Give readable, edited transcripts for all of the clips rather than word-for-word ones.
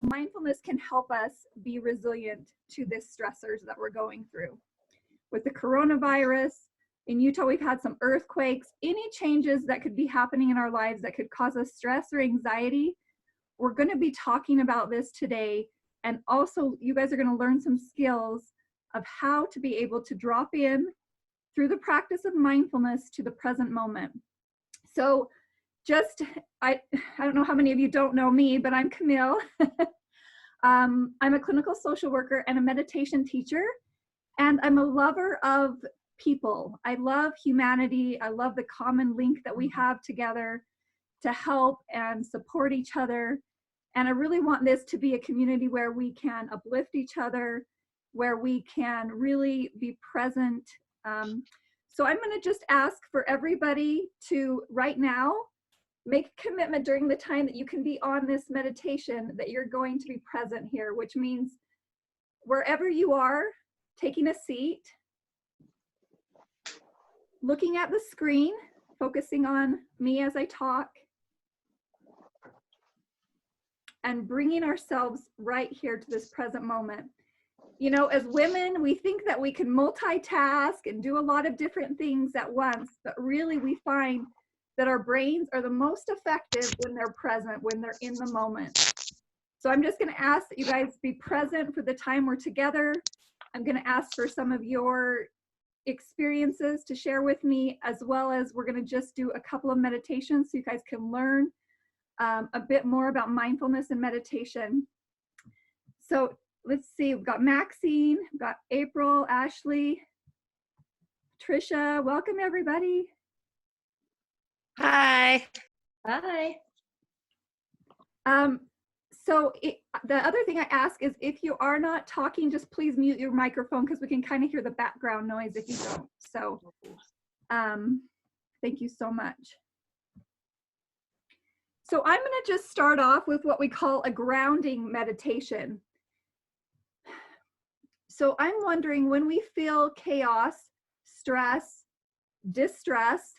mindfulness can help us be resilient to the stressors that we're going through. With the coronavirus, in Utah, we've had some earthquakes, any changes that could be happening in our lives that could cause us stress or anxiety. We're going to be talking about this today. And also, you guys are going to learn some skills of how to be able to drop in through the practice of mindfulness to the present moment. So just, I don't know how many of you don't know me, but I'm Camille. I'm a clinical social worker and a meditation teacher, and I'm a lover of people. I love humanity. I love the common link that we have together to help and support each other. And I really want this to be a community where we can uplift each other, where we can really be present. So I'm going to just ask for everybody to right now make a commitment during the time that you can be on this meditation that you're going to be present here, which means wherever you are, taking a seat, looking at the screen, focusing on me as I talk, and bringing ourselves right here to this present moment. You know, as women, we think that we can multitask and do a lot of different things at once, but really we find that our brains are the most effective when they're present, when they're in the moment. So I'm just going to ask that you guys be present for the time we're together. I'm going to ask for some of your experiences to share with me, as well as we're going to just do a couple of meditations so you guys can learn a bit more about mindfulness and meditation. So let's see, we've got Maxine, we've got April, Ashley, Trisha. Welcome, everybody. Hi. Hi. So the other thing I ask is if you are not talking, just please mute your microphone because we can kind of hear the background noise if you don't. So thank you so much. So I'm going to just start off with what we call a grounding meditation. So I'm wondering, when we feel chaos, stress, distress,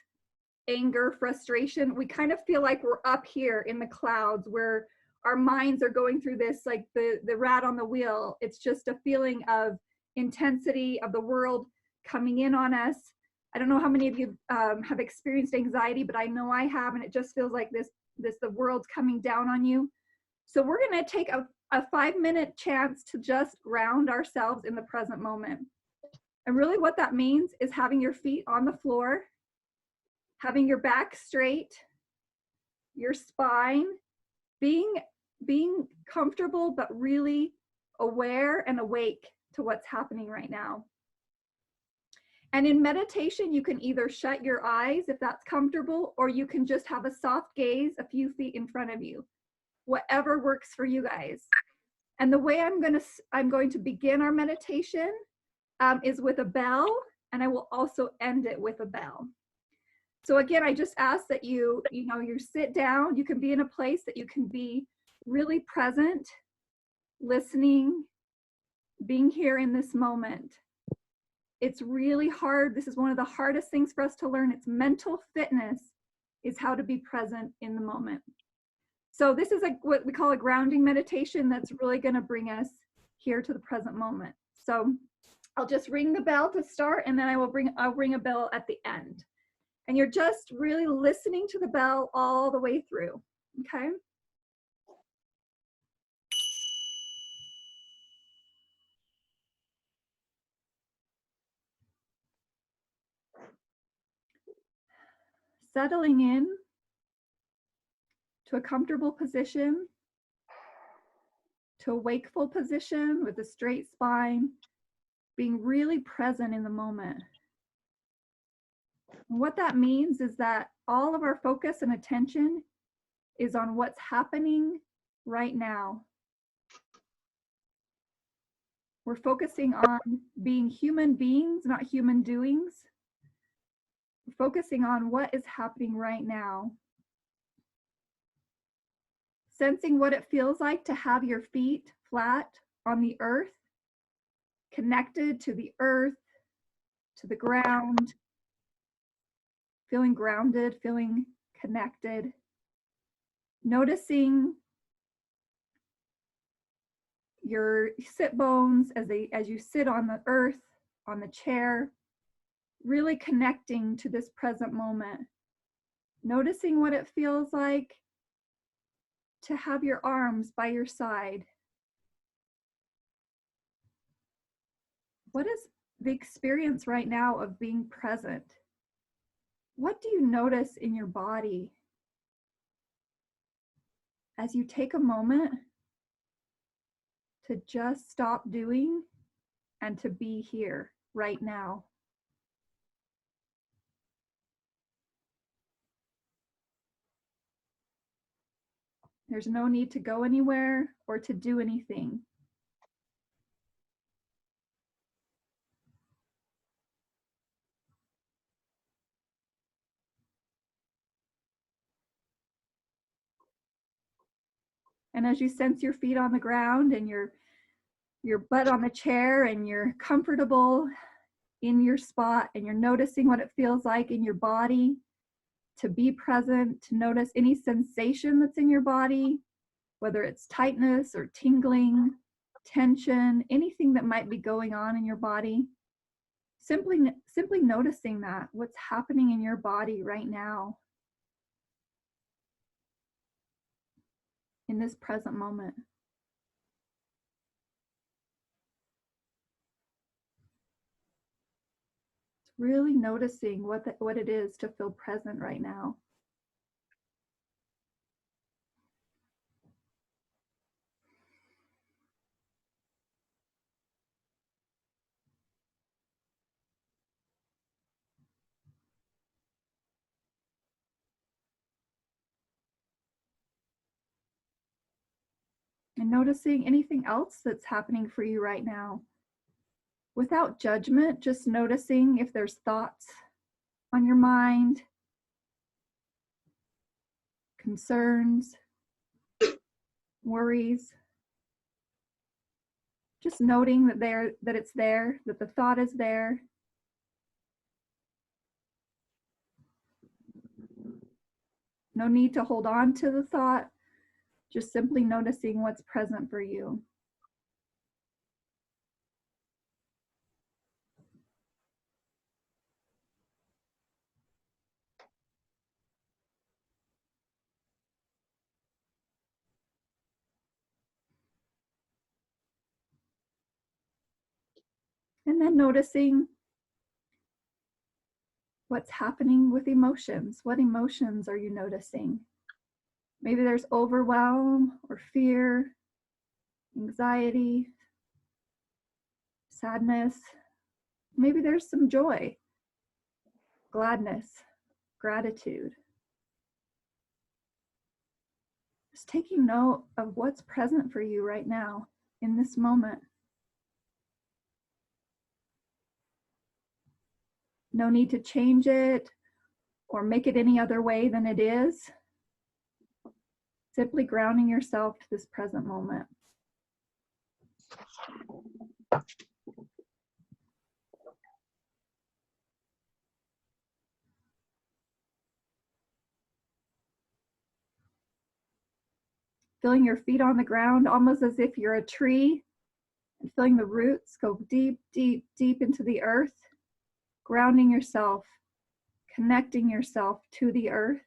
anger, frustration, we kind of feel like we're up here in the clouds where our minds are going through this, like the rat on the wheel. It's just a feeling of intensity of the world coming in on us. I don't know how many of you have experienced anxiety, but I know I have, and it just feels like the world's coming down on you. So we're going to take a 5-minute chance to just ground ourselves in the present moment. And really what that means is having your feet on the floor, having your back straight, your spine, being comfortable, but really aware and awake to what's happening right now. And in meditation, you can either shut your eyes if that's comfortable, or you can just have a soft gaze a few feet in front of you, whatever works for you guys. And the way I'm going to begin our meditation is with a bell, and I will also end it with a bell. So again, I just ask that you sit down. You can be in a place that you can be really present, listening, being here in this moment. It's really hard. This is one of the hardest things for us to learn. It's mental fitness, is how to be present in the moment. So this is what we call a grounding meditation that's really going to bring us here to the present moment. So I'll just ring the bell to start, and then I'll ring a bell at the end. And you're just really listening to the bell all the way through, okay? Settling in to a comfortable position, to a wakeful position with a straight spine, being really present in the moment. And what that means is that all of our focus and attention is on what's happening right now. We're focusing on being human beings, not human doings. We're focusing on what is happening right now. Sensing what it feels like to have your feet flat on the earth, connected to the earth, to the ground, feeling grounded, feeling connected. Noticing your sit bones as you sit on the earth, on the chair, really connecting to this present moment. Noticing what it feels like to have your arms by your side. What is the experience right now of being present? What do you notice in your body as you take a moment to just stop doing and to be here right now? There's no need to go anywhere or to do anything. And as you sense your feet on the ground and your butt on the chair and you're comfortable in your spot and you're noticing what it feels like in your body, to be present, to notice any sensation that's in your body, whether it's tightness or tingling, tension, anything that might be going on in your body. Simply noticing that, what's happening in your body right now in this present moment. It's really noticing what it is to feel present right now. And noticing anything else that's happening for you right now. Without judgment, just noticing if there's thoughts on your mind, concerns, worries. Just noting that it's there, that the thought is there. No need to hold on to the thought, just simply noticing what's present for you. And then noticing what's happening with emotions. What emotions are you noticing? Maybe there's overwhelm or fear, anxiety, sadness. Maybe there's some joy, gladness, gratitude. Just taking note of what's present for you right now in this moment. No need to change it or make it any other way than it is. Simply grounding yourself to this present moment. Feeling your feet on the ground, almost as if you're a tree, and feeling the roots go deep, deep, deep into the earth, grounding yourself, connecting yourself to the earth,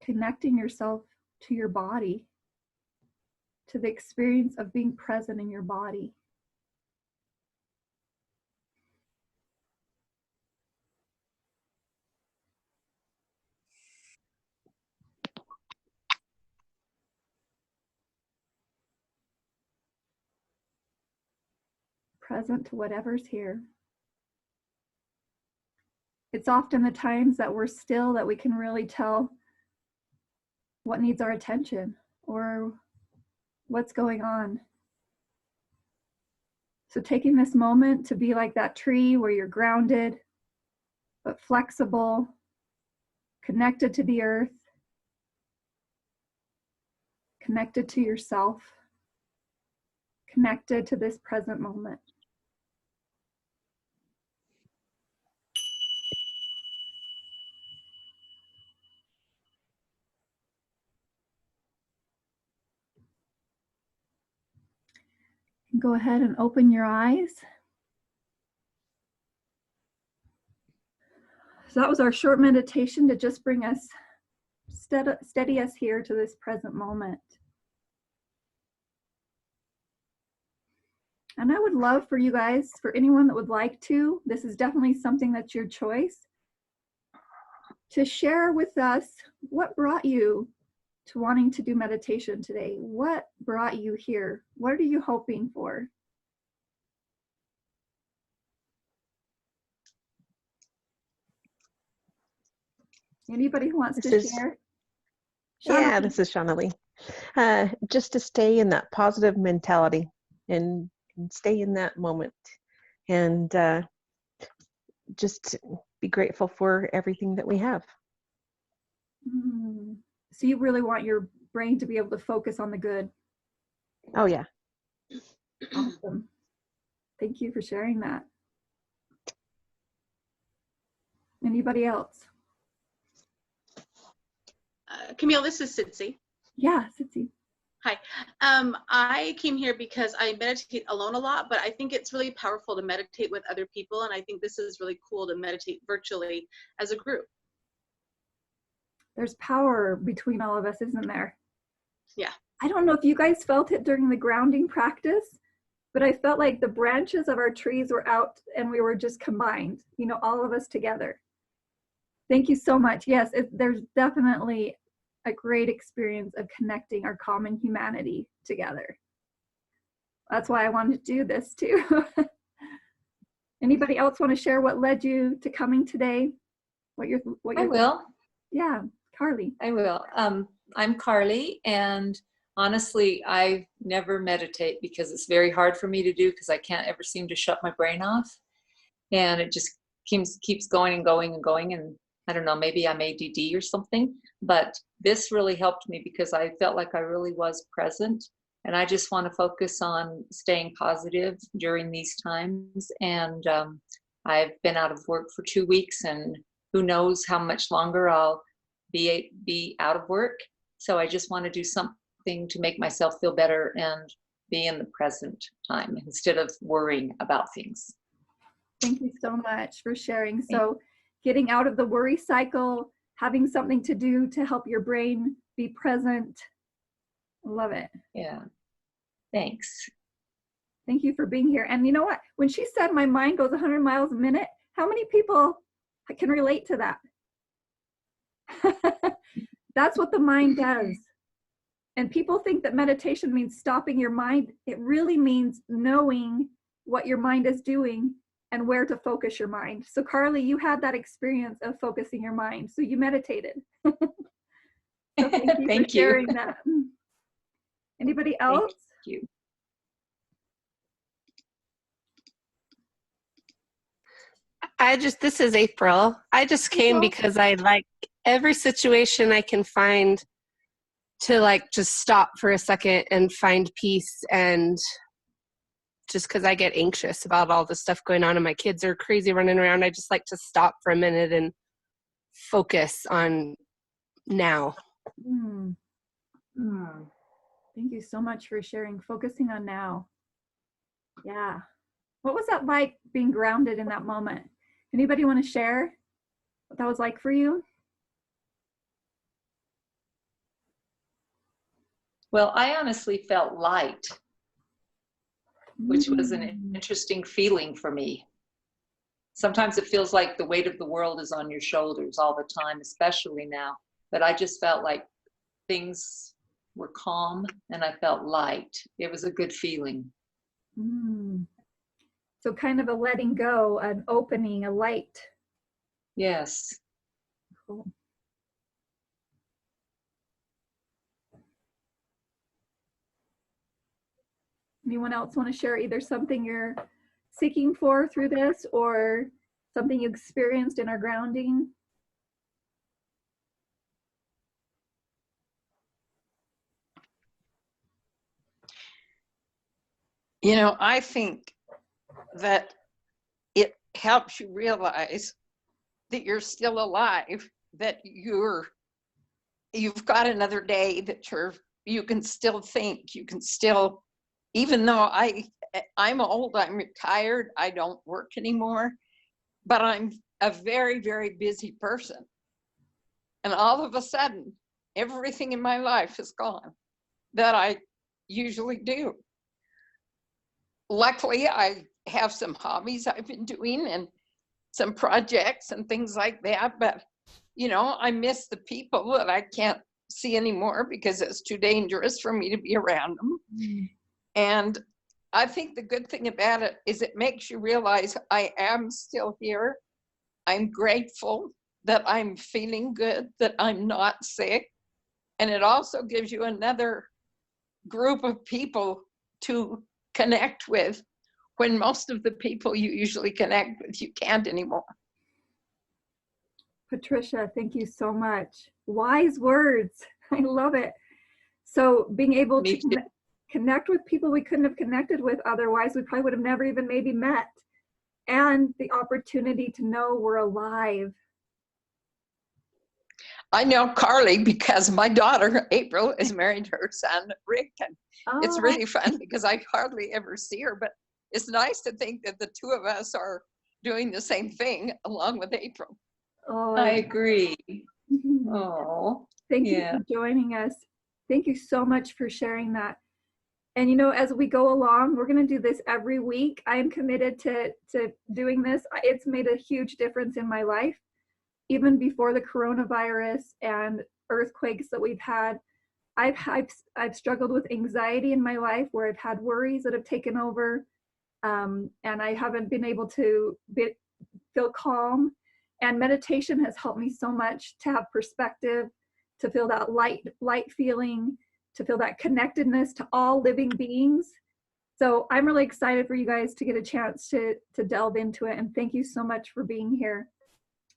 connecting yourself to your body, to the experience of being present in your body. Present to whatever's here. It's often the times that we're still that we can really tell what needs our attention or what's going on. So taking this moment to be like that tree where you're grounded, but flexible, connected to the earth, connected to yourself, connected to this present moment. Go ahead and open your eyes. So that was our short meditation to just bring us, steady us here to this present moment. And I would love for you guys, for anyone that would like to, this is definitely something that's your choice, to share with us what brought you to wanting to do meditation today. What brought you here? What are you hoping for? Anybody who wants to share? Yeah, this is Shaunalee. Just to stay in that positive mentality and stay in that moment, and just be grateful for everything that we have. So you really want your brain to be able to focus on the good. Oh yeah. Awesome. Thank you for sharing that. Anybody else? Camille, this is Sitsi. Yeah, Sitsi. Hi. I came here because I meditate alone a lot, but I think it's really powerful to meditate with other people, and I think this is really cool to meditate virtually as a group. There's power between all of us, isn't there? Yeah. I don't know if you guys felt it during the grounding practice, but I felt like the branches of our trees were out and we were just combined, you know, all of us together. Thank you so much. Yes, there's definitely a great experience of connecting our common humanity together. That's why I wanted to do this too. Anybody else want to share what led you to coming today? I will. Yeah, Carly. I will. I'm Carly, and honestly, I never meditate because it's very hard for me to do because I can't ever seem to shut my brain off, and it just keeps going and going and going. And I don't know, maybe I'm ADD or something, but this really helped me because I felt like I really was present, and I just want to focus on staying positive during these times. And I've been out of work for 2 weeks, and who knows how much longer I'll be out of work. So I just want to do something to make myself feel better and be in the present time instead of worrying about things. Thank you so much for sharing. So getting out of the worry cycle, having something to do to help your brain be present. Love it. Yeah. Thanks. Thank you for being here. And you know what? When she said my mind goes 100 miles a minute, how many people can relate to that? That's what the mind does. And people think that meditation means stopping your mind. It really means knowing what your mind is doing and where to focus your mind. So Carly, you had that experience of focusing your mind. So you meditated. So thank you for sharing that. Anybody else? Thank you. This is April. I just came because I like every situation I can find to like just stop for a second and find peace, and just because I get anxious about all the stuff going on and my kids are crazy running around, I just like to stop for a minute and focus on now. Thank you so much for sharing, focusing on now. Yeah. What was that like, being grounded in that moment? Anybody want to share what that was like for you? Well, I honestly felt light, which was an interesting feeling for me. Sometimes it feels like the weight of the world is on your shoulders all the time, especially now. But I just felt like things were calm and I felt light. It was a good feeling. So kind of a letting go, an opening, a light. Yes. Cool. Anyone else want to share either something you're seeking for through this or something you experienced in our grounding? You know, I think that it helps you realize that you're still alive, that you've got another day, that you can still think, you can still, even though I I'm old, I'm retired, I don't work anymore, but I'm a very, very busy person. And all of a sudden, everything in my life is gone that I usually do. Luckily, I have some hobbies I've been doing and some projects and things like that, but you know, I miss the people that I can't see anymore because it's too dangerous for me to be around them. And I think the good thing about it is it makes you realize I am still here. I'm grateful that I'm feeling good, that I'm not sick. And it also gives you another group of people to connect with when most of the people you usually connect with, you can't anymore. Patricia, thank you so much. Wise words. I love it. So being able Me to too. connect with people we couldn't have connected with otherwise, we probably would have never even maybe met. And the opportunity to know we're alive. I know Carly because my daughter, April, is married to her son, Rick. And it's really fun because I hardly ever see her, but it's nice to think that the two of us are doing the same thing along with April. I agree. Oh, thank you yeah. for joining us. Thank you so much for sharing that. And you know, as we go along, we're going to do this every week. I am committed to doing this. It's made a huge difference in my life. Even before the coronavirus and earthquakes that we've had, I've struggled with anxiety in my life where I've had worries that have taken over, and I haven't been able to feel calm. And meditation has helped me so much to have perspective, to feel that light feeling, to feel that connectedness to all living beings. So I'm really excited for you guys to get a chance to delve into it. And thank you so much for being here.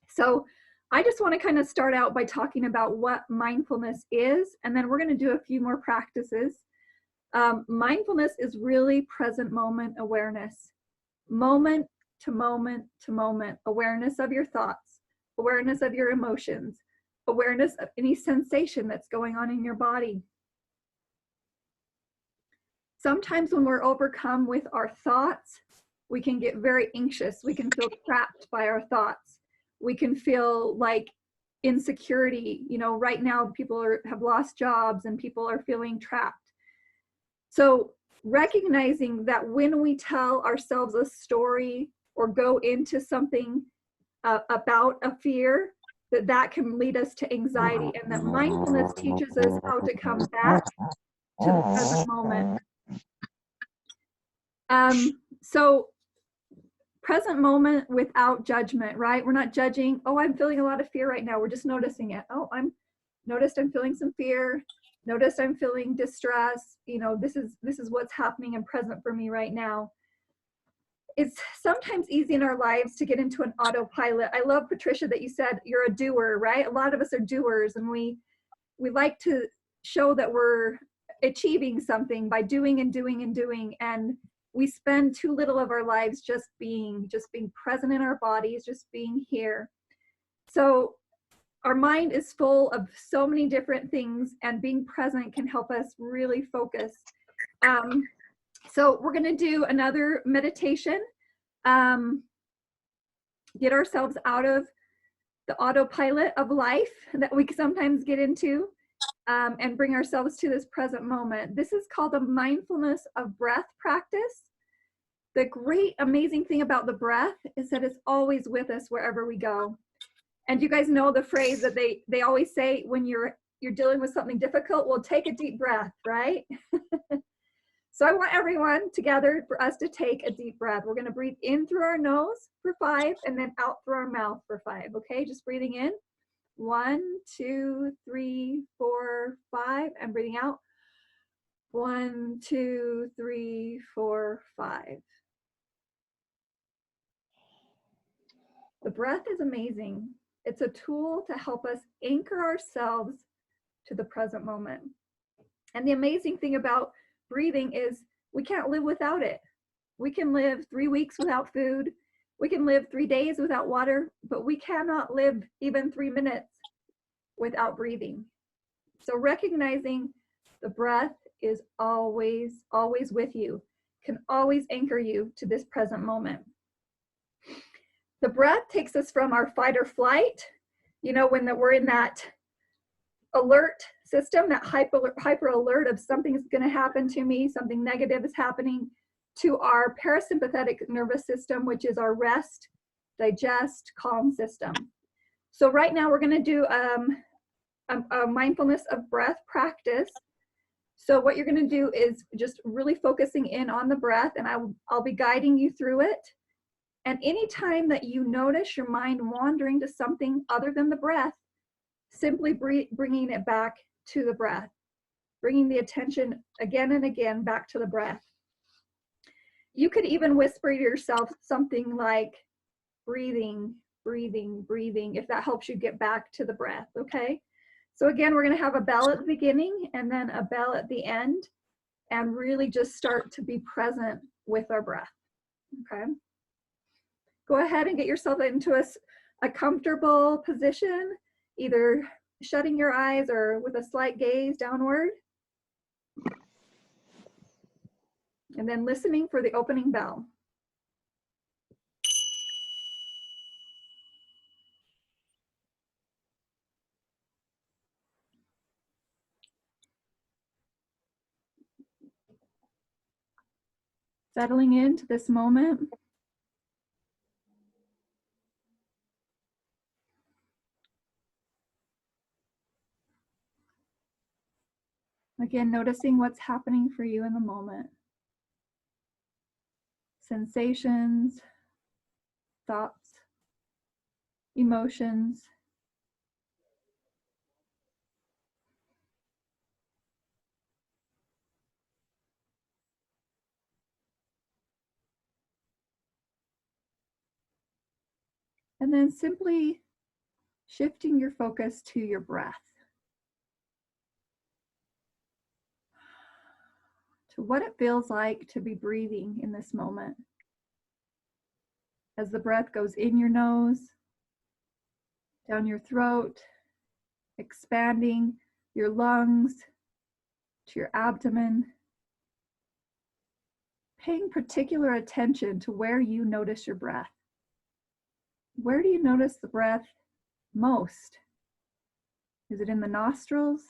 So I just want to kind of start out by talking about what mindfulness is, and then we're going to do a few more practices. Mindfulness is really present moment awareness, moment to moment to moment, awareness of your thoughts, awareness of your emotions, awareness of any sensation that's going on in your body. Sometimes when we're overcome with our thoughts, we can get very anxious. We can feel trapped by our thoughts. We can feel like insecurity. You know, right now people have lost jobs and people are feeling trapped. So recognizing that when we tell ourselves a story or go into something about a fear, that can lead us to anxiety, and that mindfulness teaches us how to come back to the present moment. So present moment without judgment, right? We're not judging, oh, I'm feeling a lot of fear right now. We're just noticing it. Oh, I'm feeling some fear. Notice I'm feeling distress. You know, this is what's happening and present for me right now. It's sometimes easy in our lives to get into an autopilot. I love, Patricia, that you said you're a doer, right? A lot of us are doers, and we like to show that we're achieving something by doing and doing and doing, and we spend too little of our lives just being present in our bodies, just being here. So our mind is full of so many different things, and being present can help us really focus. So we're going to do another meditation, get ourselves out of the autopilot of life that we sometimes get into, and bring ourselves to this present moment. This is called the mindfulness of breath practice. The great, amazing thing about the breath is that it's always with us wherever we go. And you guys know the phrase that they always say when you're dealing with something difficult, well, take a deep breath, right? So I want everyone together for us to take a deep breath. We're going to breathe in through our nose for 5 and then out through our mouth for 5. Okay, just breathing in. 1, 2, 3, 4, 5, and breathing out. 1, 2, 3, 4, 5. The breath is amazing. It's a tool to help us anchor ourselves to the present moment. And the amazing thing about breathing is we can't live without it. We can live 3 weeks without food. We can live 3 days without water, but we cannot live even 3 minutes without breathing. So recognizing the breath is always, always with you. can always anchor you to this present moment. The breath takes us from our fight or flight, you know, when we're in that alert system, that hyper alert of something's going to happen to me, something negative is happening, to our parasympathetic nervous system, which is our rest, digest, calm system. So right now we're going to do a mindfulness of breath practice. So what you're going to do is just really focusing in on the breath, and I'll be guiding you through it. And anytime that you notice your mind wandering to something other than the breath, simply bringing it back to the breath, bringing the attention again and again back to the breath. You could even whisper to yourself something like breathing, breathing, breathing, if that helps you get back to the breath, okay? So again, we're going to have a bell at the beginning and then a bell at the end, and really just start to be present with our breath, okay? Go ahead and get yourself into a comfortable position, either shutting your eyes or with a slight gaze downward. And then listening for the opening bell. Settling into this moment. Again, noticing what's happening for you in the moment. Sensations, thoughts, emotions. And then simply shifting your focus to your breath, to what it feels like to be breathing in this moment. As the breath goes in your nose, down your throat, expanding your lungs to your abdomen, paying particular attention to where you notice your breath. Where do you notice the breath most? Is it in the nostrils,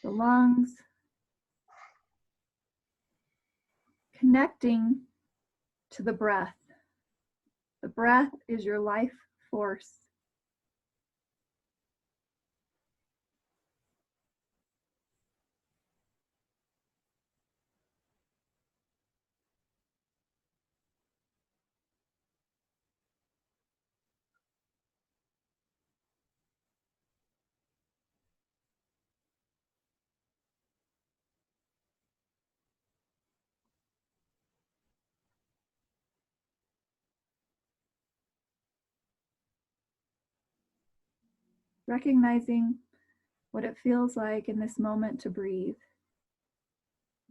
the lungs? Connecting to the breath. The breath is your life force. Recognizing what it feels like in this moment to breathe.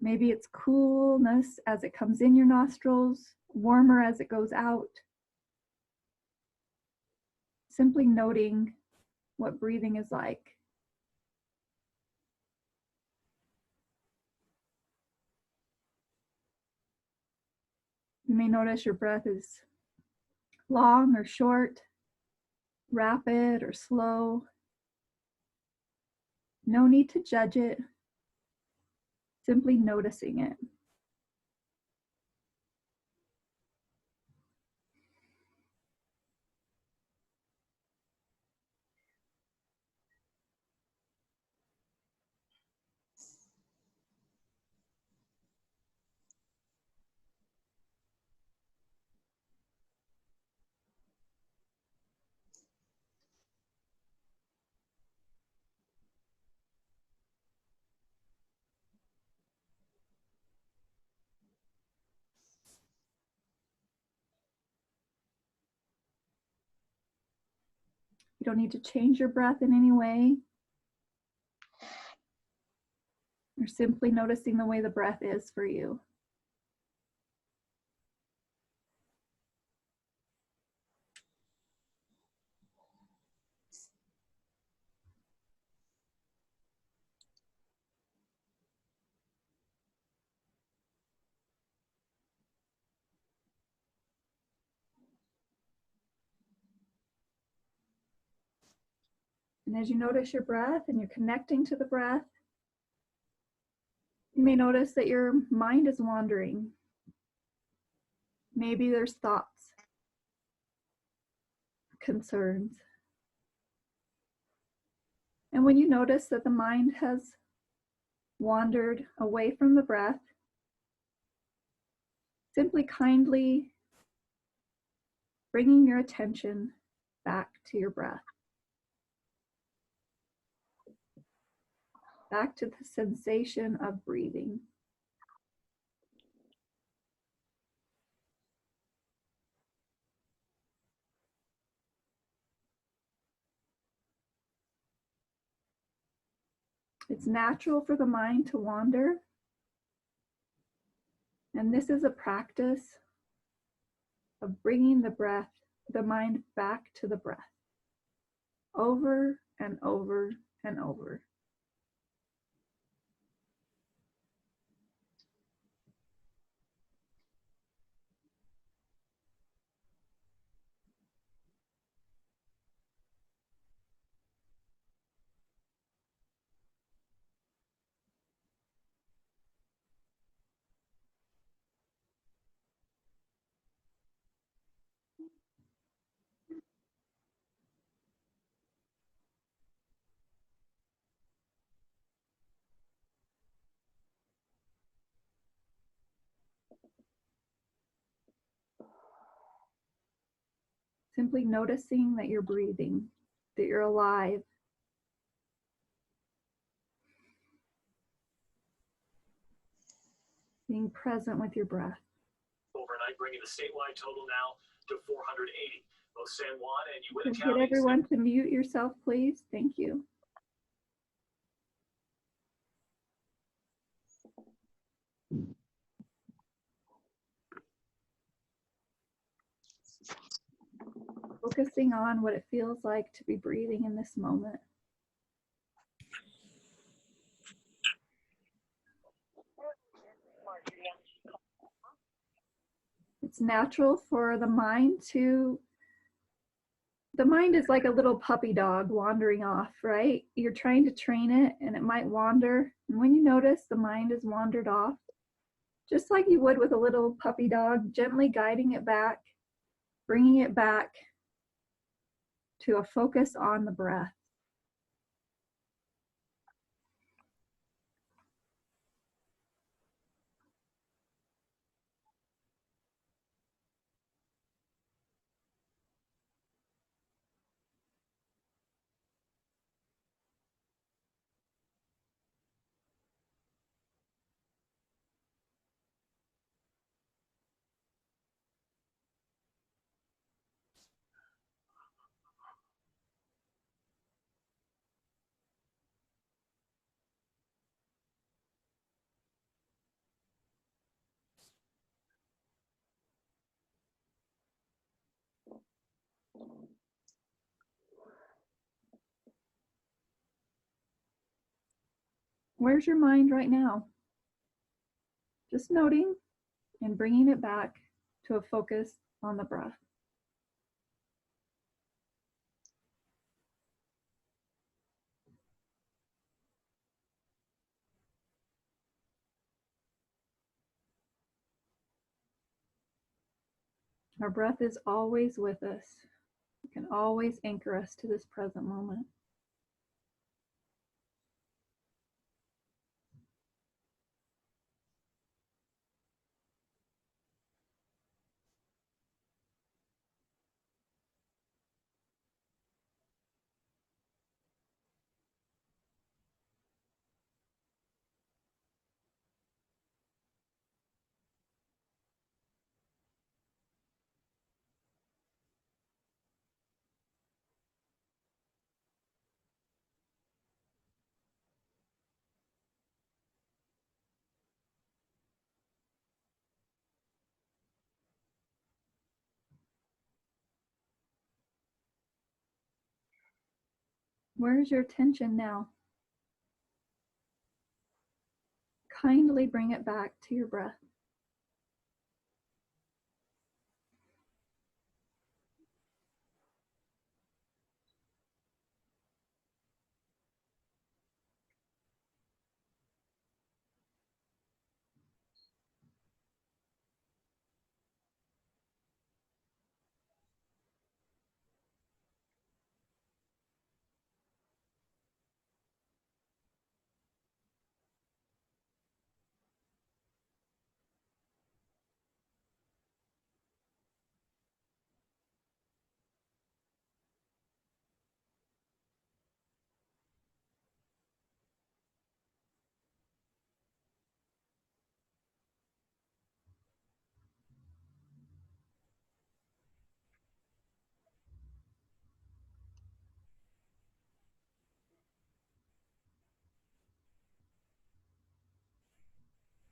Maybe it's coolness as it comes in your nostrils, warmer as it goes out. Simply noting what breathing is like. You may notice your breath is long or short, rapid or slow. No need to judge it, simply noticing it. You don't need to change your breath in any way. You're simply noticing the way the breath is for you. And as you notice your breath and you're connecting to the breath, you may notice that your mind is wandering. Maybe there's thoughts, concerns. And when you notice that the mind has wandered away from the breath, simply kindly bringing your attention back to your breath, back to the sensation of breathing. It's natural for the mind to wander, and this is a practice of bringing the mind back to the breath, over and over and over. Simply noticing that you're breathing, that you're alive. Being present with your breath. Overnight, bringing the statewide total now to 480. Both San Juan and Uinta Could counties. get everyone to mute yourself, please? Thank you. Focusing on what it feels like to be breathing in this moment. It's natural for the mind is like a little puppy dog wandering off, right? You're trying to train it and it might wander. And when you notice the mind has wandered off, just like you would with a little puppy dog, gently guiding it back, bringing it back to a focus on the breath. Where's your mind right now? Just noting and bringing it back to a focus on the breath. Our breath is always with us. It can always anchor us to this present moment. Where's your attention now? Kindly bring it back to your breath.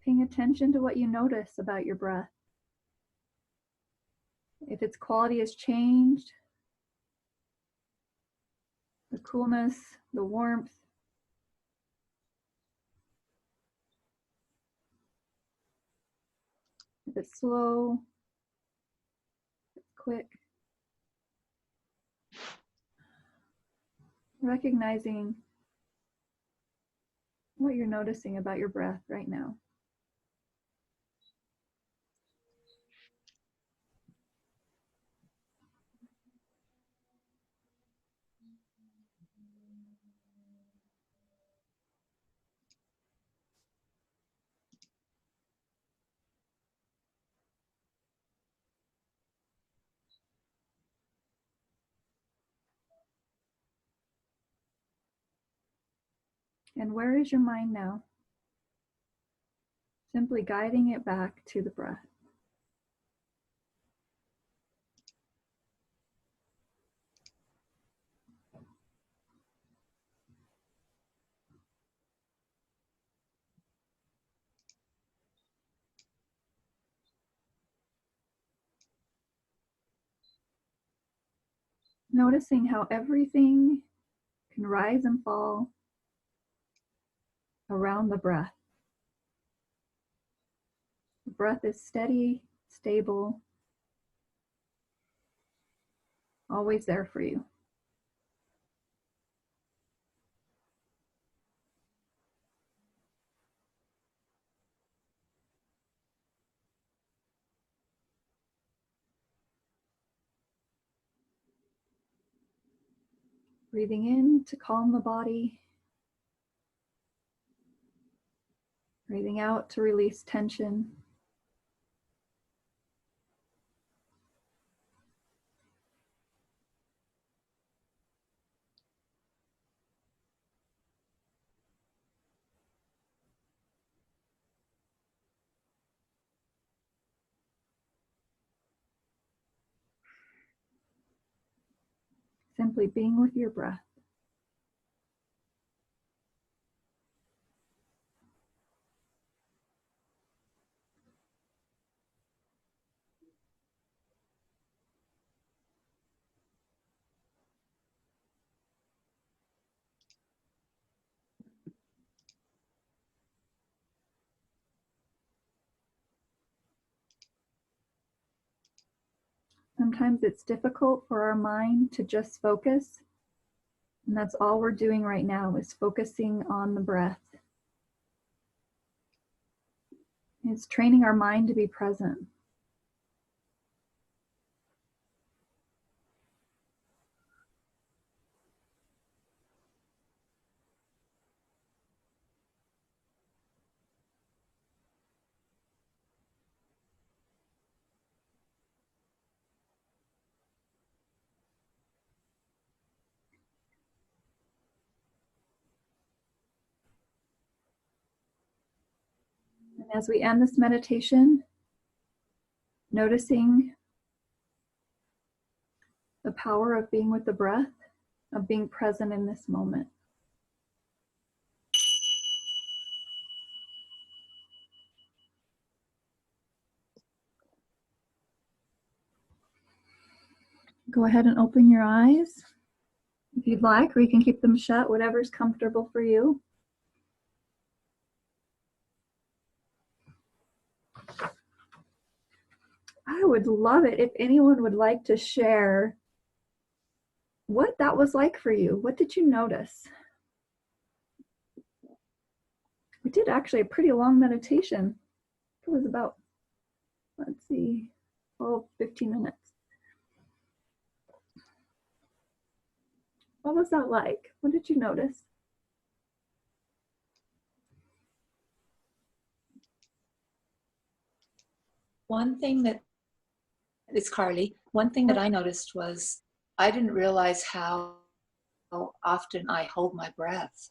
paying attention to what you notice about your breath. If its quality has changed, the coolness, the warmth, if it's slow, if it's quick. Recognizing what you're noticing about your breath right now. And where is your mind now? Simply guiding it back to the breath. Noticing how everything can rise and fall around the breath. The breath is steady, stable, always there for you. Breathing in to calm the body. Breathing out to release tension. Simply being with your breath. Sometimes it's difficult for our mind to just focus. And that's all we're doing right now is focusing on the breath. It's training our mind to be present. And as we end this meditation, noticing the power of being with the breath, of being present in this moment. Go ahead and open your eyes if you'd like, or you can keep them shut, whatever's comfortable for you. I would love it if anyone would like to share what that was like for you. What did you notice? We did actually a pretty long meditation. It was about, let's see, 12, 15 minutes. What was that like? What did you notice? One thing that, it's Carly, one thing that I noticed was I didn't realize how often I hold my breath,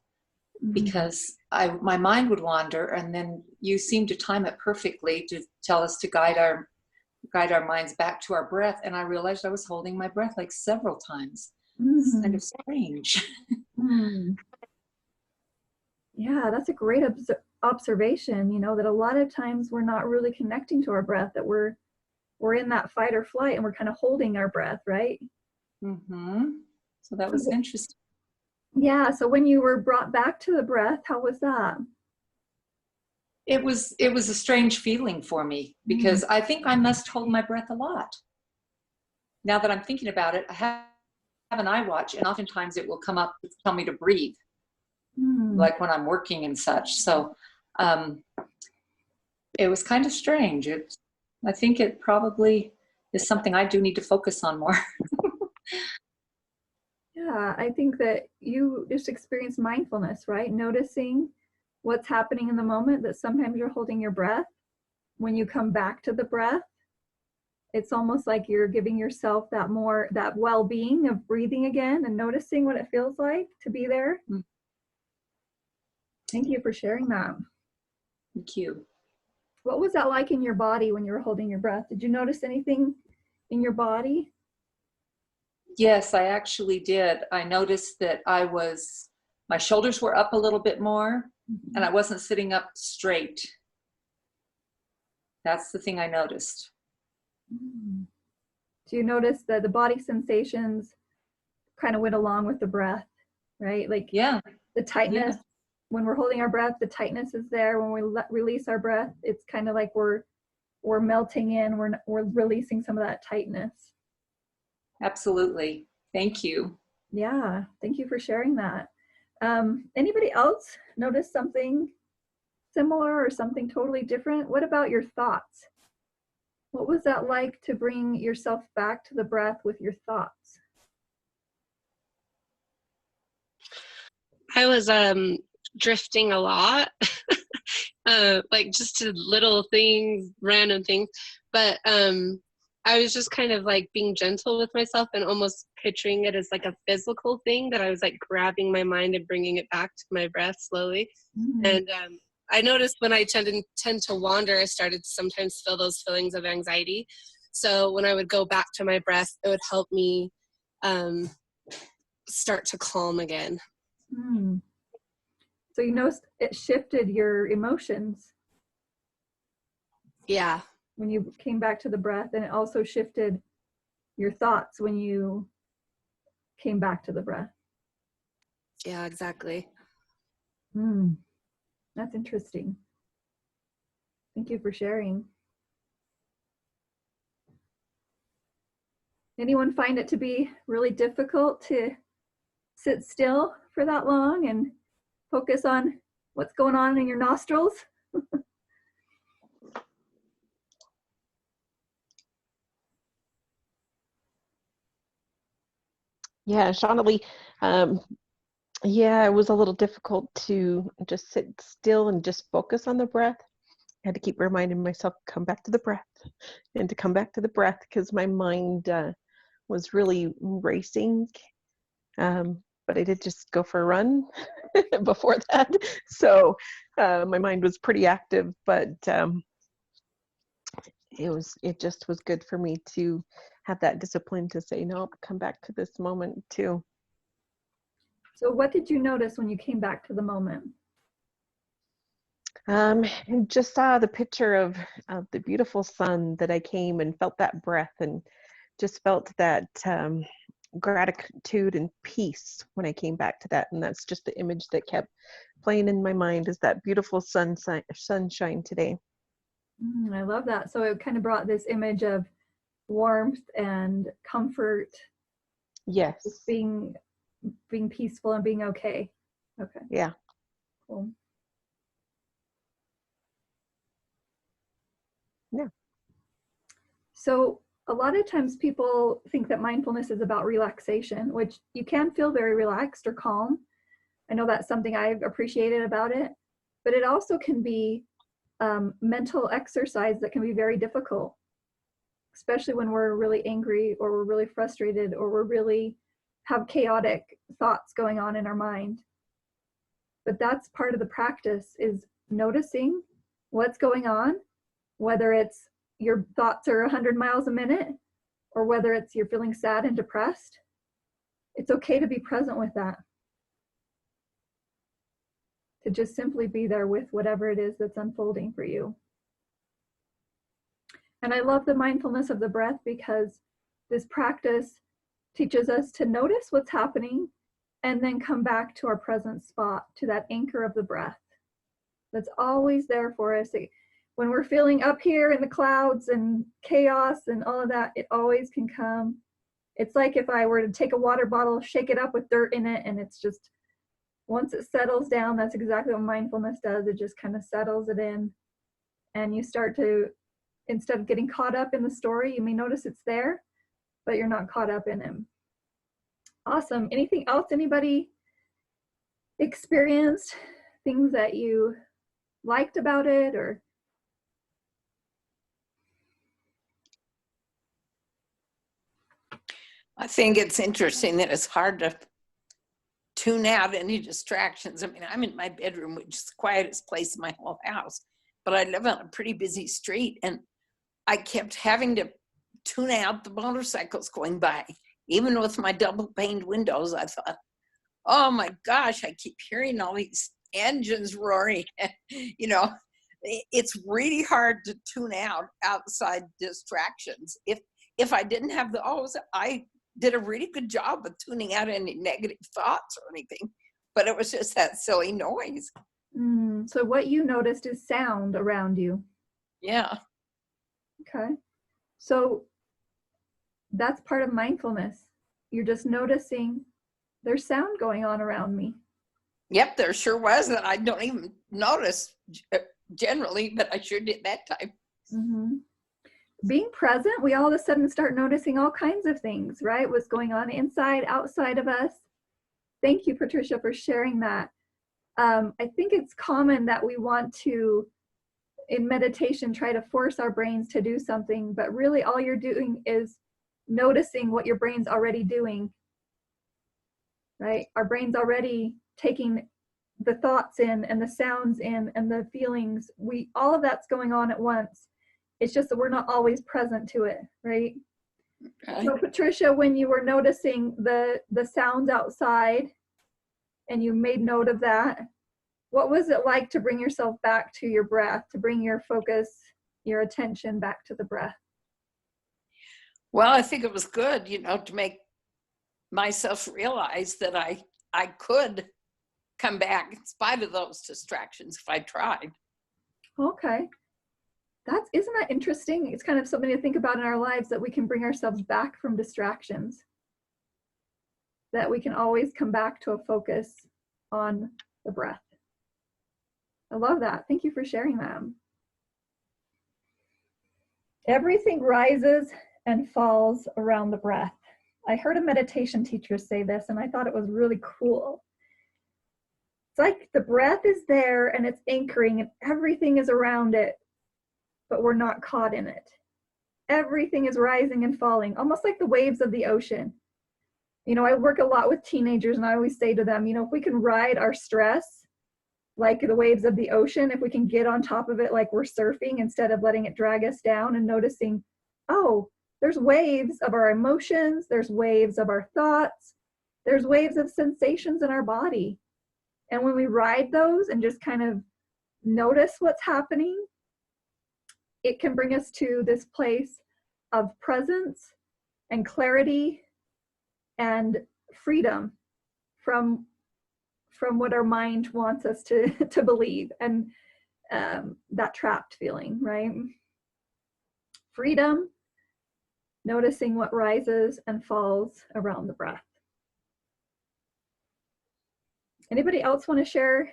because my mind would wander, and then you seem to time it perfectly to tell us to guide our minds back to our breath, and I realized I was holding my breath like several times. It's kind of strange. Yeah, that's a great observation, you know, that a lot of times we're not really connecting to our breath, that we're in that fight or flight and we're kind of holding our breath, right? So that was interesting. Yeah. So when you were brought back to the breath, how was that? It was a strange feeling for me because I think I must hold my breath a lot. Now that I'm thinking about it, I have an iWatch, and oftentimes it will come up and tell me to breathe, like when I'm working and such. So it was kind of strange. I think it probably is something I do need to focus on more. Yeah, I think that you just experienced mindfulness, right? Noticing what's happening in the moment, that sometimes you're holding your breath. When you come back to the breath, it's almost like you're giving yourself that well-being of breathing again and noticing what it feels like to be there. Thank you for sharing that. Thank you. What was that like in your body when you were holding your breath? Did you notice anything in your body? Yes, I actually did. I noticed that my shoulders were up a little bit more, and I wasn't sitting up straight. That's the thing I noticed. Do you notice that the body sensations kind of went along with the breath, right? Like the tightness, when we're holding our breath, the tightness is there. When we release our breath, it's kind of like we're melting in, we're releasing some of that tightness. Absolutely. Thank you. Yeah, thank you for sharing that. Anybody else notice something similar or something totally different? What about your thoughts? What was that like to bring yourself back to the breath with your thoughts? I was drifting a lot, like just to little things, random things. But I was just kind of like being gentle with myself and almost picturing it as like a physical thing, that I was like grabbing my mind and bringing it back to my breath slowly. And I noticed when I tend to wander, I started to sometimes feel those feelings of anxiety. So when I would go back to my breath, it would help me start to calm again. So you noticed it shifted your emotions. Yeah. When you came back to the breath, and it also shifted your thoughts when you came back to the breath. Yeah, exactly. That's interesting. Thank you for sharing. Anyone find it to be really difficult to sit still for that long and focus on what's going on in your nostrils? Yeah, Shauna, yeah, it was a little difficult to just sit still and just focus on the breath. I had to keep reminding myself, come back to the breath, and to come back to the breath, because my mind was really racing. But I did just go for a run before that. So my mind was pretty active, but it just was good for me to have that discipline to say, no, come back to this moment too. So what did you notice when you came back to the moment? And just saw the picture of the beautiful sun, that I came and felt that breath, and just felt that gratitude and peace when I came back to that. And that's just the image that kept playing in my mind, is that beautiful sunshine today. I love that. So it kind of brought this image of warmth and comfort. Yes. Just being peaceful and being okay. Okay. Yeah. Cool. Yeah. So a lot of times people think that mindfulness is about relaxation, which you can feel very relaxed or calm. I know that's something I've appreciated about it, but it also can be mental exercise that can be very difficult, especially when we're really angry or we're really frustrated or we're really have chaotic thoughts going on in our mind. But that's part of the practice, is noticing what's going on, whether it's your thoughts are 100 miles a minute or whether it's you're feeling sad and depressed. It's okay to be present with that. to just simply be there with whatever it is that's unfolding for you. And I love the mindfulness of the breath because this practice teaches us to notice what's happening and then come back to our present spot, to that anchor of the breath that's always there for us. When we're feeling up here in the clouds and chaos and all of that, it always can come. It's like if I were to take a water bottle, shake it up with dirt in it, and it's just, once it settles down, that's exactly what mindfulness does. It just kind of settles it in. And you start to, instead of getting caught up in the story, you may notice it's there, but you're not caught up in him. Awesome. Anything else anybody experienced? Things that you liked about it, or? I think it's interesting that it's hard to tune out any distractions. I mean, I'm in my bedroom, which is the quietest place in my whole house, but I live on a pretty busy street, and I kept having to tune out the motorcycles going by. Even with my double paned windows, I thought, oh my gosh, I keep hearing all these engines roaring. You know, it's really hard to tune out outside distractions. If I didn't have those, I did a really good job of tuning out any negative thoughts or anything, but it was just that silly noise. So what you noticed is sound around you. Yeah. Okay. So that's part of mindfulness. You're just noticing there's sound going on around me. Yep, there sure was, and I don't even notice generally, but I sure did that time. Mm-hmm. Being present, we all of a sudden start noticing all kinds of things, right? What's going on inside, outside of us. Thank you, Patricia, for sharing that. I think it's common that we want to, in meditation, try to force our brains to do something, but really all you're doing is noticing what your brain's already doing, right? Our brain's already taking the thoughts in and the sounds in and the feelings. All of that's going on at once. It's just that we're not always present to it, right? Okay. So Patricia, when you were noticing the sounds outside and you made note of that, what was it like to bring yourself back to your breath, to bring your focus, your attention back to the breath? Well, I think it was good, you know, to make myself realize that I could come back in spite of those distractions if I tried. Okay. Isn't that interesting? It's kind of something to think about in our lives, that we can bring ourselves back from distractions, that we can always come back to a focus on the breath. I love that. Thank you for sharing that. Everything rises and falls around the breath. I heard a meditation teacher say this, and I thought it was really cool. It's like the breath is there and it's anchoring and everything is around it, but we're not caught in it. Everything is rising and falling, almost like the waves of the ocean. You know, I work a lot with teenagers, and I always say to them, you know, if we can ride our stress like the waves of the ocean, if we can get on top of it like we're surfing instead of letting it drag us down, and noticing, oh, there's waves of our emotions, there's waves of our thoughts, there's waves of sensations in our body. And when we ride those and just kind of notice what's happening, it can bring us to this place of presence and clarity and freedom from what our mind wants us to believe, and that trapped feeling, right? Freedom, noticing what rises and falls around the breath. Anybody else want to share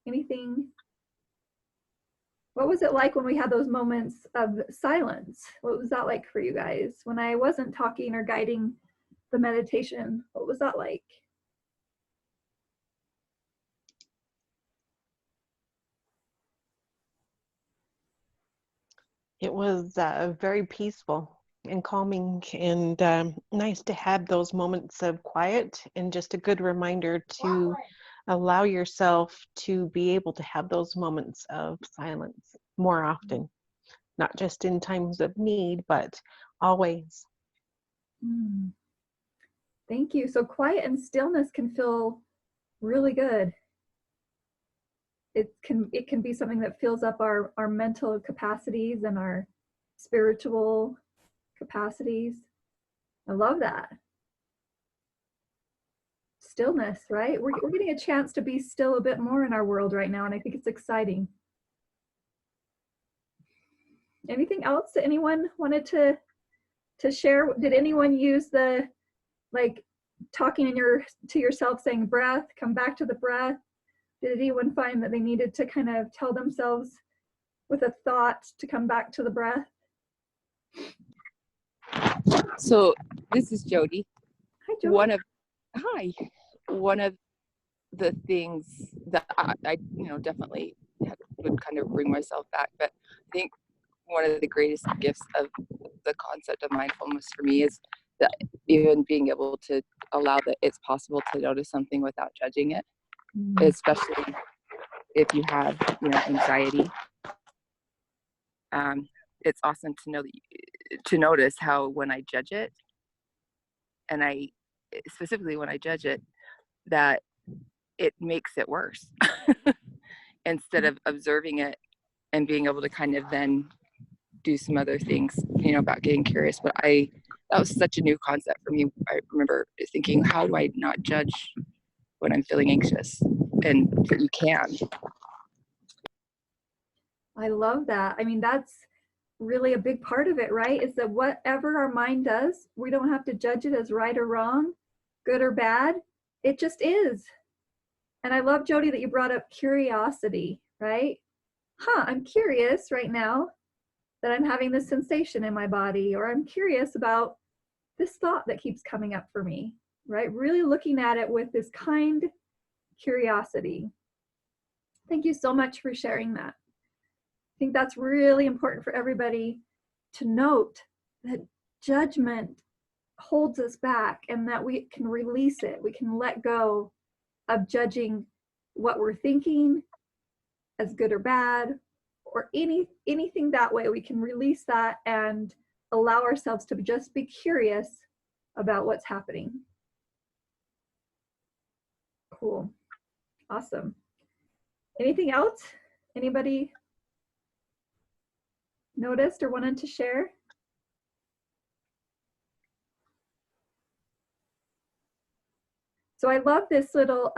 anything? What was it like when we had those moments of silence? What was that like for you guys? When I wasn't talking or guiding the meditation, what was that like? It was very peaceful and calming, and nice to have those moments of quiet, and just a good reminder to allow yourself to be able to have those moments of silence more often, not just in times of need, but always. Thank you. So quiet and stillness can feel really good. it can be something that fills up our mental capacities and our spiritual capacities. I love that. Stillness, right? We're getting a chance to be still a bit more in our world right now, and I think it's exciting. Anything else that anyone wanted to share? Did anyone use the, like, talking to yourself, saying breath, come back to the breath? Did anyone find that they needed to kind of tell themselves with a thought to come back to the breath? So this is Jody. Hi, Jody. One of the things that I definitely would kind of bring myself back, but I think one of the greatest gifts of the concept of mindfulness for me is that even being able to allow that it's possible to notice something without judging it, especially if you have anxiety. It's awesome to know to notice how when I judge it, and I specifically when I judge it, that it makes it worse instead of observing it and being able to kind of then do some other things, about getting curious. But that was such a new concept for me. I remember thinking, how do I not judge when I'm feeling anxious? And that you can. I love that. I mean, that's really a big part of it, right? Is that whatever our mind does, we don't have to judge it as right or wrong, good or bad. It just is. And I love, Jody, that you brought up curiosity, right? I'm curious right now that I'm having this sensation in my body, or I'm curious about this thought that keeps coming up for me, right? Really looking at it with this kind curiosity. Thank you so much for sharing that. I think that's really important for everybody to note, that judgment holds us back and that we can release it. We can let go of judging what we're thinking as good or bad, or anything that way. We can release that and allow ourselves to just be curious about what's happening. Cool. Awesome. Anything else? Anybody noticed or wanted to share? So I love this little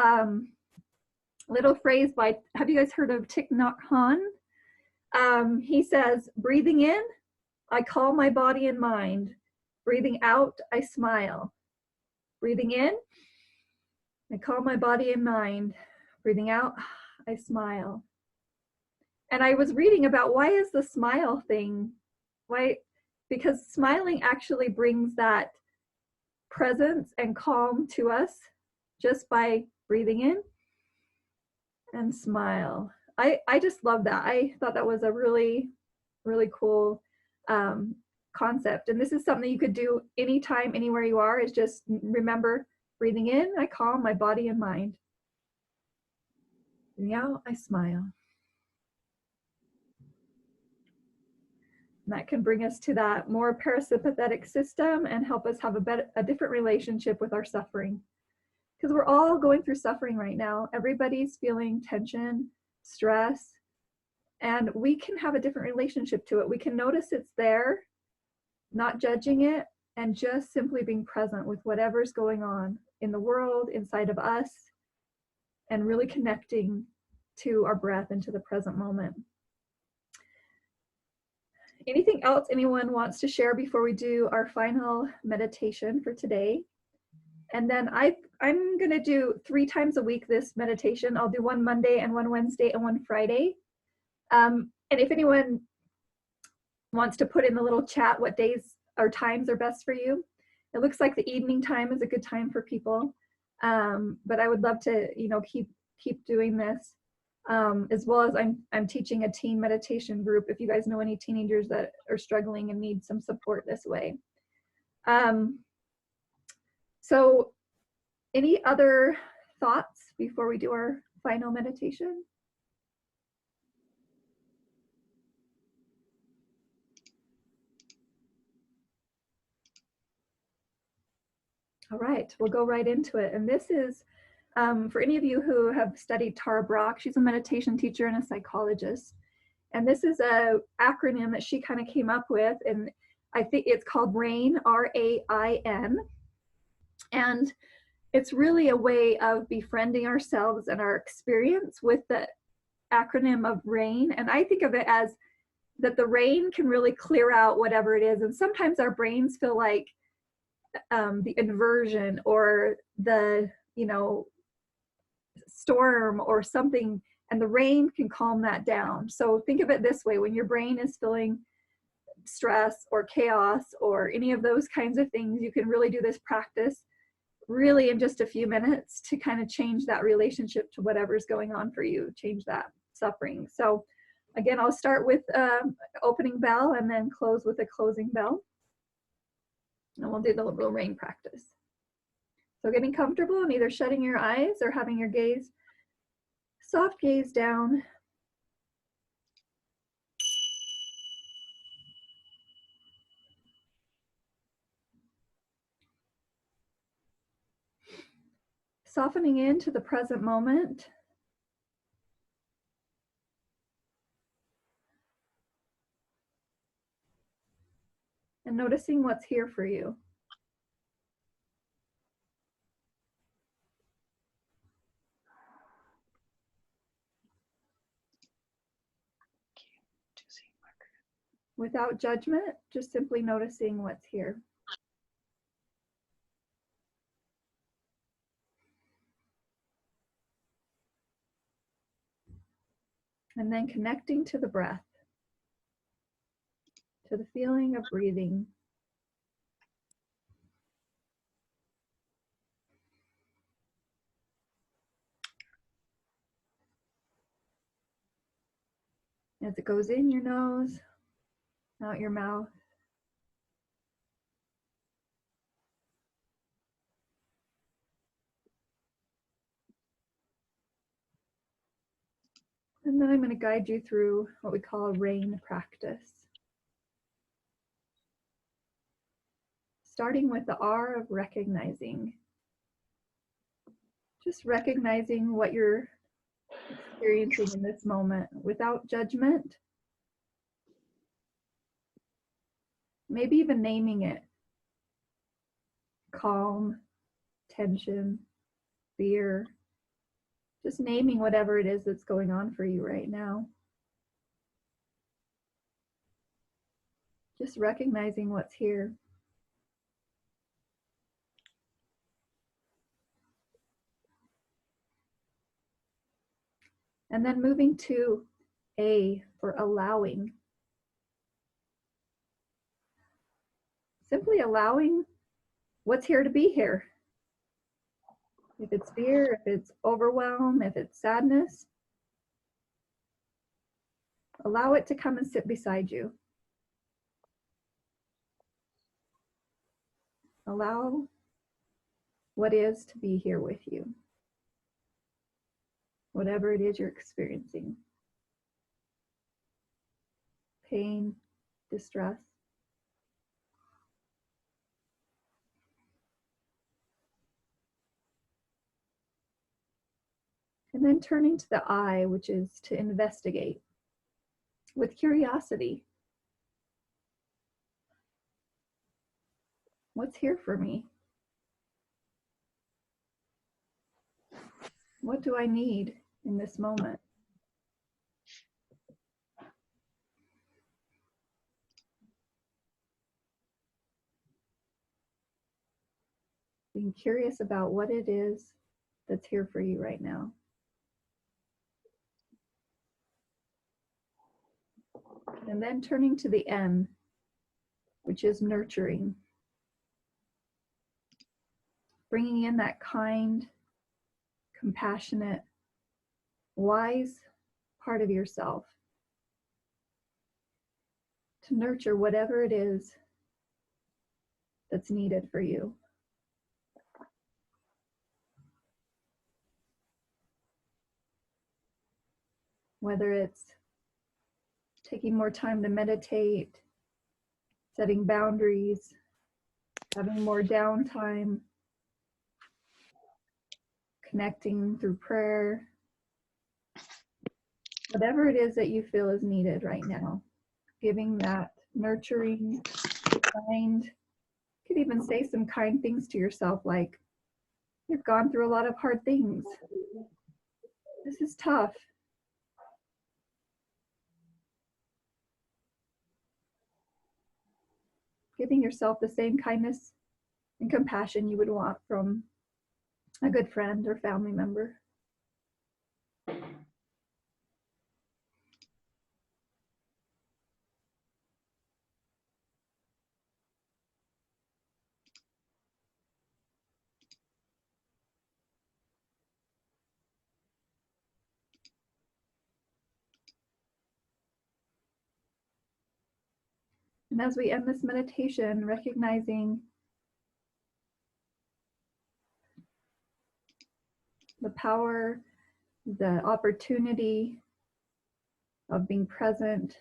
phrase by, have you guys heard of Thich Nhat Hanh? He says, breathing in, I calm my body and mind. Breathing out, I smile. Breathing in, I calm my body and mind. Breathing out, I smile. And I was reading about, why is the smile thing? Why? Because smiling actually brings that presence and calm to us just by breathing in and smile. I just love that. I thought that was a really, really cool concept. And this is something you could do anytime, anywhere you are, is just remember, breathing in, I calm my body and mind. Breathing out, I smile. And that can bring us to that more parasympathetic system and help us have a different relationship with our suffering. Because we're all going through suffering right now. Everybody's feeling tension, stress, and we can have a different relationship to it. We can notice it's there, not judging it, and just simply being present with whatever's going on in the world, inside of us, and really connecting to our breath and to the present moment. Anything else anyone wants to share before we do our final meditation for today? And then I'm going to do 3 times a week this meditation. I'll do one Monday and one Wednesday and one Friday. And if anyone wants to put in the little chat what days or times are best for you, it looks like the evening time is a good time for people. But I would love to, keep doing this. As well as I'm teaching a teen meditation group, if you guys know any teenagers that are struggling and need some support this way. So any other thoughts before we do our final meditation? All right, we'll go right into it. And this is For any of you who have studied Tara Brach, she's a meditation teacher and a psychologist. And this is a acronym that she kind of came up with, and I think it's called RAIN, R-A-I-N. And it's really a way of befriending ourselves and our experience with the acronym of RAIN. And I think of it as that the rain can really clear out whatever it is. And sometimes our brains feel like the inversion or the, storm or something, and the rain can calm that down. So think of it this way: when your brain is feeling stress or chaos or any of those kinds of things, you can really do this practice really in just a few minutes to kind of change that relationship to whatever's going on for you, change that suffering. So again, I'll start with opening bell and then close with a closing bell. And we'll do the little rain practice. So getting comfortable and either shutting your eyes or having your gaze, soft gaze down. Softening into the present moment. And noticing what's here for you. Without judgment, just simply noticing what's here. And then connecting to the breath, to the feeling of breathing. As it goes in your nose, out your mouth. And then I'm going to guide you through what we call a RAIN practice. Starting with the R of recognizing. Just recognizing what you're experiencing in this moment without judgment. Maybe even naming it. Calm, tension, fear. Just naming whatever it is that's going on for you right now. Just recognizing what's here. And then moving to A for allowing. Simply allowing what's here to be here. If it's fear, if it's overwhelm, if it's sadness, allow it to come and sit beside you. Allow what is to be here with you. Whatever it is you're experiencing. Pain, distress. And then turning to the I, which is to investigate with curiosity. What's here for me? What do I need in this moment? Being curious about what it is that's here for you right now. And then turning to the N, which is nurturing. Bringing in that kind, compassionate, wise part of yourself to nurture whatever it is that's needed for you. Whether it's taking more time to meditate, setting boundaries, having more downtime, connecting through prayer, whatever it is that you feel is needed right now. Giving that nurturing, kind, you could even say some kind things to yourself like, you've gone through a lot of hard things. This is tough. Giving yourself the same kindness and compassion you would want from a good friend or family member. And as we end this meditation, recognizing the power, the opportunity of being present,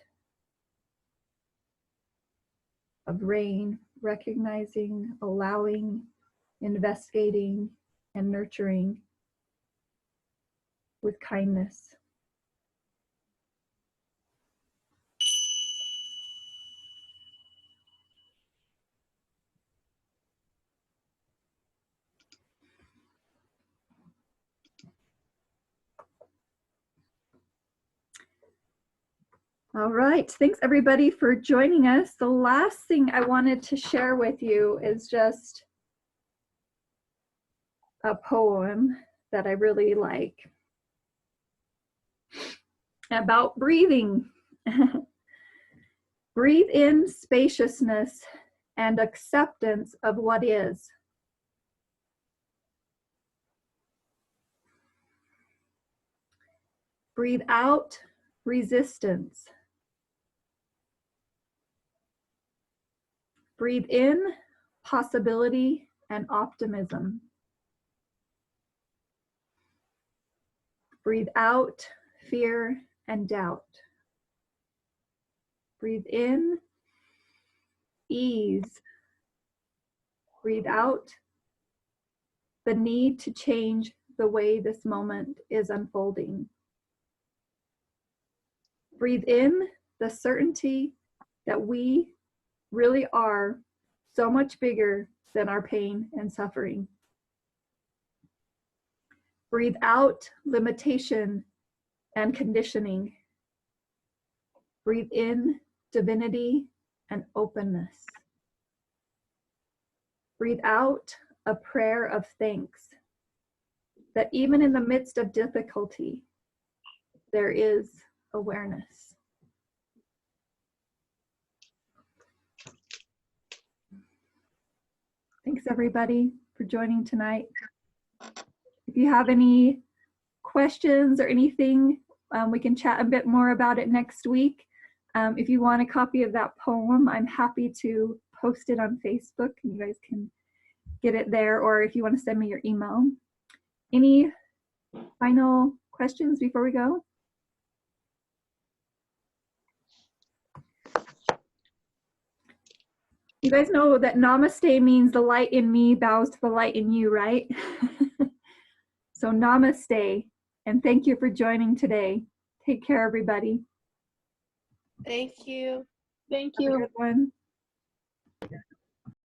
of rain, recognizing, allowing, investigating, and nurturing with kindness. All right, thanks everybody for joining us. The last thing I wanted to share with you is just a poem that I really like about breathing. Breathe in spaciousness and acceptance of what is. Breathe out resistance. Breathe in possibility and optimism. Breathe out fear and doubt. Breathe in ease. Breathe out the need to change the way this moment is unfolding. Breathe in the certainty that we really are so much bigger than our pain and suffering. Breathe out limitation and conditioning. Breathe in divinity and openness. Breathe out a prayer of thanks that even in the midst of difficulty, there is awareness. Thanks everybody for joining tonight. If you have any questions or anything, we can chat a bit more about it next week. If you want a copy of that poem, I'm happy to post it on Facebook and you guys can get it there, or if you want to send me your email. Any final questions before we go? You guys know that namaste means the light in me bows to the light in you, right? So namaste, and thank you for joining today. Take care, everybody. Thank you. Thank you. Have a good one.